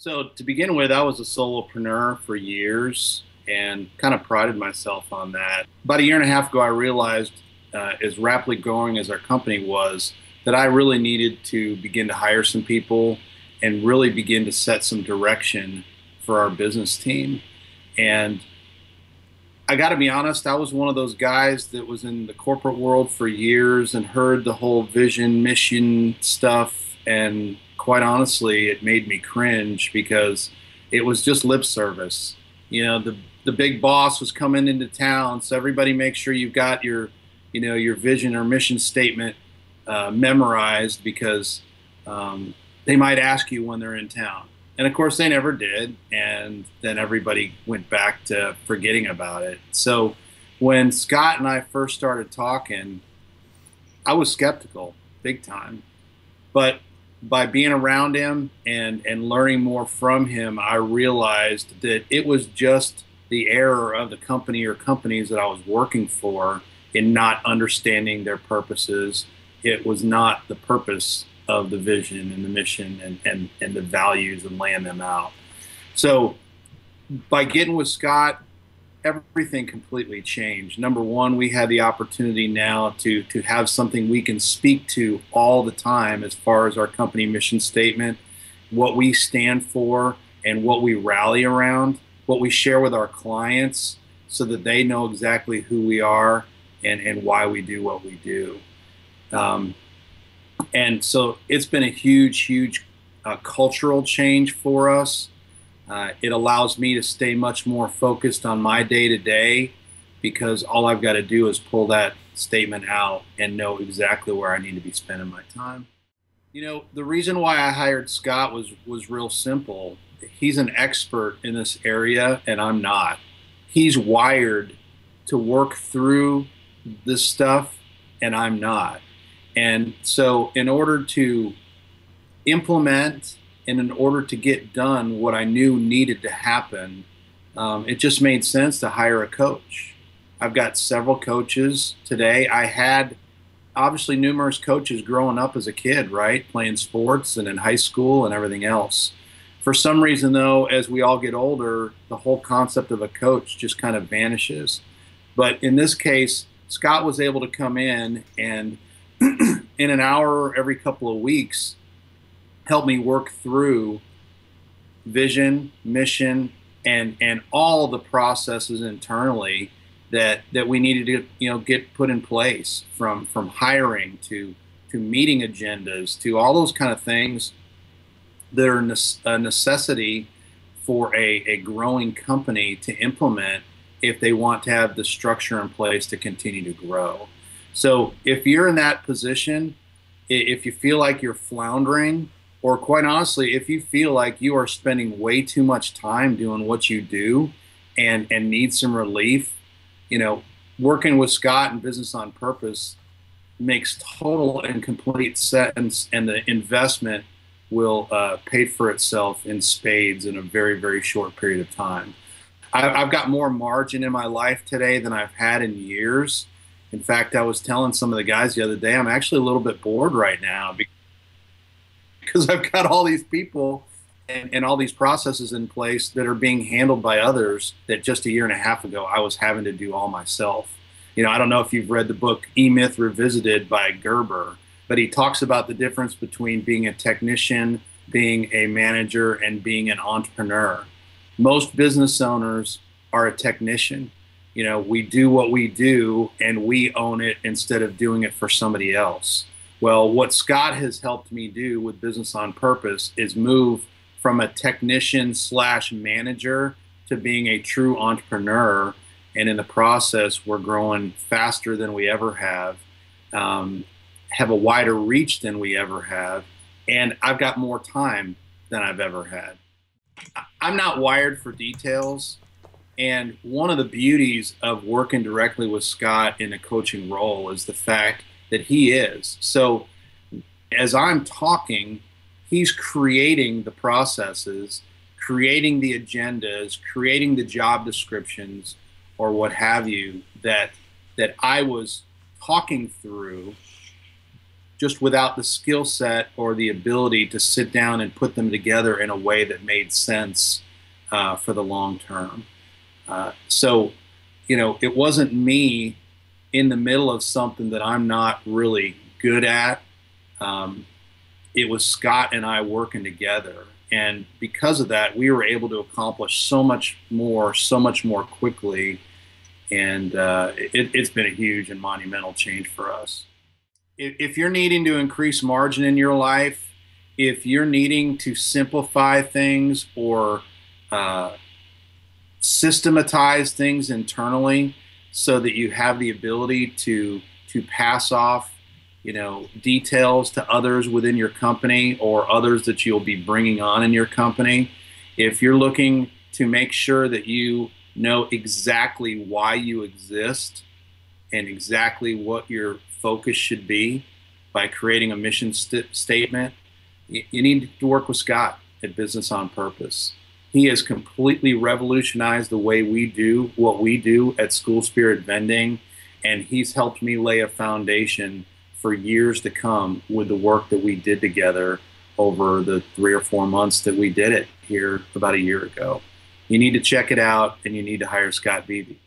So to begin with, I was a solopreneur for years and kind of prided myself on that. About a year and a half ago, I realized, as rapidly growing as our company was, that I really needed to begin to hire some people and really begin to set some direction for our business team. And I got to be honest, I was one of those guys that was in the corporate world for years and heard the whole vision, mission stuff. And quite honestly, it made me cringe because it was just lip service. The big boss was coming into town, so everybody make sure you've got your vision or mission statement memorized because they might ask you when they're in town. And of course, they never did. And then everybody went back to forgetting about it. So when Scott and I first started talking, I was skeptical, big time. But by being around him and learning more from him, I realized that it was just the error of the company or companies that I was working for in not understanding their purposes. It was not the purpose of the vision and the mission and the values and laying them out. So by getting with Scott, everything completely changed. Number one, we had the opportunity now to have something we can speak to all the time as far as our company mission statement, what we stand for and what we rally around, what we share with our clients so that they know exactly who we are and why we do what we do. And so it's been a huge cultural change for us. It allows me to stay much more focused on my day-to-day because all I've got to do is pull that statement out and know exactly where I need to be spending my time. The reason why I hired Scott was real simple. He's an expert in this area and I'm not. He's wired to work through this stuff and I'm not. And so in order to implement and in order to get done what I knew needed to happen, it just made sense to hire a coach. I've got several coaches today. I had obviously numerous coaches growing up as a kid, right? Playing sports and in high school and everything else. For some reason, though, as we all get older, the whole concept of a coach just kind of vanishes. But in this case, Scott was able to come in and in an hour every couple of weeks, help me work through vision, mission, and all the processes internally that we needed to get put in place from hiring to meeting agendas to all those kind of things that are a necessity for a growing company to implement if they want to have the structure in place to continue to grow. So if you're in that position, if you feel like you're floundering, or quite honestly, if you feel like you are spending way too much time doing what you do and need some relief, working with Scott and Business on Purpose makes total and complete sense, and the investment will pay for itself in spades in a very short period of time. I've got more margin in my life today than I've had in years. In fact, I was telling some of the guys the other day, I'm actually a little bit bored right now because I've got all these people and all these processes in place that are being handled by others that just a year and a half ago I was having to do all myself. I don't know if you've read the book E-Myth Revisited by Gerber, but he talks about the difference between being a technician, being a manager, and being an entrepreneur. Most business owners are a technician. We do what we do and we own it instead of doing it for somebody else. Well, what Scott has helped me do with Business on Purpose is move from a technician / manager to being a true entrepreneur. And in the process, we're growing faster than we ever have a wider reach than we ever have. And I've got more time than I've ever had. I'm not wired for details. And one of the beauties of working directly with Scott in a coaching role is the fact that he is. So as I'm talking, he's creating the processes, creating the agendas, creating the job descriptions or what have you that I was talking through just without the skill set or the ability to sit down and put them together in a way that made sense for the long term. So, it wasn't me in the middle of something that I'm not really good at. It was Scott and I working together. And because of that, we were able to accomplish so much more quickly. And it's been a huge and monumental change for us. If you're needing to increase margin in your life, if you're needing to simplify things or systematize things internally so that you have the ability to pass off details to others within your company or others that you'll be bringing on in your company, if you're looking to make sure that you know exactly why you exist and exactly what your focus should be by creating a mission statement, you need to work with Scott at Business on Purpose. He has completely revolutionized the way we do what we do at School Spirit Vending, and he's helped me lay a foundation for years to come with the work that we did together over the 3 or 4 months that we did it here about a year ago. You need to check it out, and you need to hire Scott Beebe.